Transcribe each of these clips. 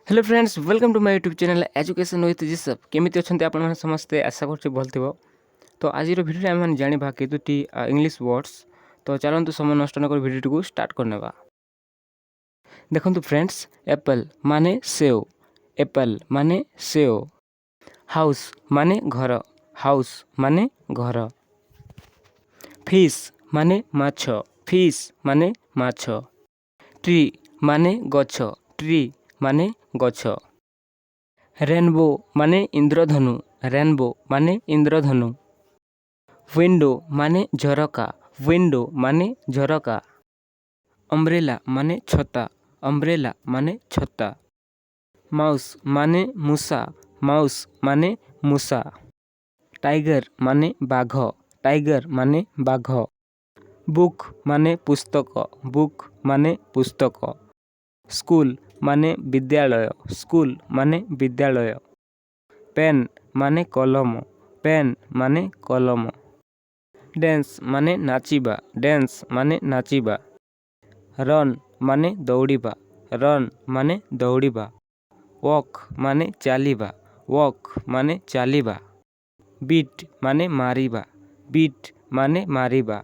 Hello friends welcome to my YouTube channel education with जिसप केमिति अछंती आपण माने समस्ते आशा करछि भल थिबो। तो आज भिडियो आम मैंने जाना केतोटी इंग्लिश वर्ड्स। तो चलतु समय नष्ट नक भिडियो को स्टार्ट करनेबा। देखंतु फ्रेंड्स एप्पल माने सेव, एप्पल माने सेव। हाउस माने घर, हाउस माने घर। फिश माने माछ, फिश माने माछ। ट्री माने गछ, ट्री माने गछ। रेनबो माने इंद्रधनु, रेनबो माने इंद्रधनु। विंडो माने झरका, विंडो माने झरका। अम्ब्रेला माने छता, अम्ब्रेला माने छता। माउस माने मूसा, माउस माने मूसा। टाइगर माने बाघ, टाइगर माने बाघ। बुक माने पुस्तक, बुक माने पुस्तक। स्कूल माने विद्यालय, स्कूल माने विद्यालय। पेन माने कलम, पेन माने कलम। डेंस माने नाचिबा, डेंस माने नाचिबा। रन माने दौड़िबा, रन माने दौड़िबा। वॉक माने चालिबा, वॉक माने चालिबा। बीट माने मारिबा, बीट माने मारिबा।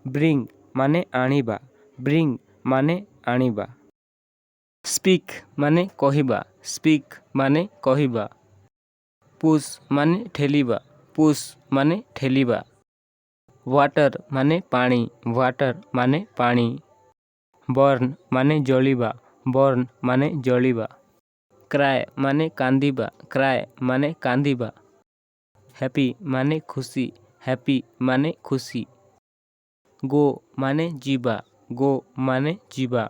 ब्रिंग माने आनिबा, ब्रिंग माने आनिबा। स्पीक माने कहिबा, स्पीक माने कहिबा। पुश माने ठेलिबा, पुश माने ठेलिबा। वाटर माने पानी, वाटर माने पानी। बर्न माने जलिबा, बर्न माने जलिबा। क्राय माने कांदिबा, क्राय माने कांदिबा। हैप्पी माने खुशी, हैप्पी माने खुशी। गो माने जीवा, गो माने जीवा।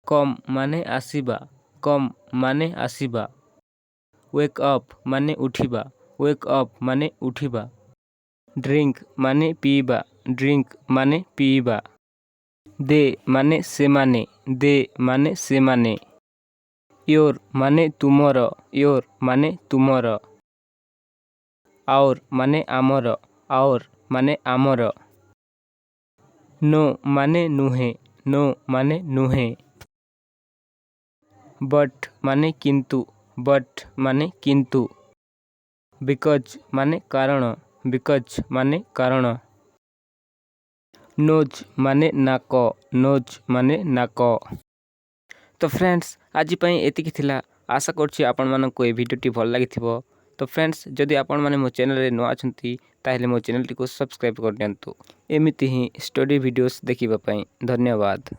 कम माने आसिबा, कम माने आसिबा। वेक अप माने उठिबा, वेक अप माने उठिबा। ड्रिंक माने पीबा, ड्रिंक माने पीबा। दे माने सेमाने, दे माने सेमाने। योर माने तुमर, योर माने तुमर। और माने आमर, और माने आमर। नो माने नुहे, नो माने नुहे। बट माने किंतु, बट माने किंतु। बिकॉज माने कारण, बिकॉज माने कारण। नोज माने नाक, नोज माने नाक। तो फ्रेंड्स आज एतिकी थिला। आशा करछि आपण माननको ए भिडियोटी भल लागिथिबो। तो फ्रेंड्स जदि आपण माने मो चैनल रे नुआ अछंती ताहेले मो चैनल टी को सब्सक्राइब कर दियंतु। एमिति ही स्टडी वीडियोस देखिबा पई धन्यवाद।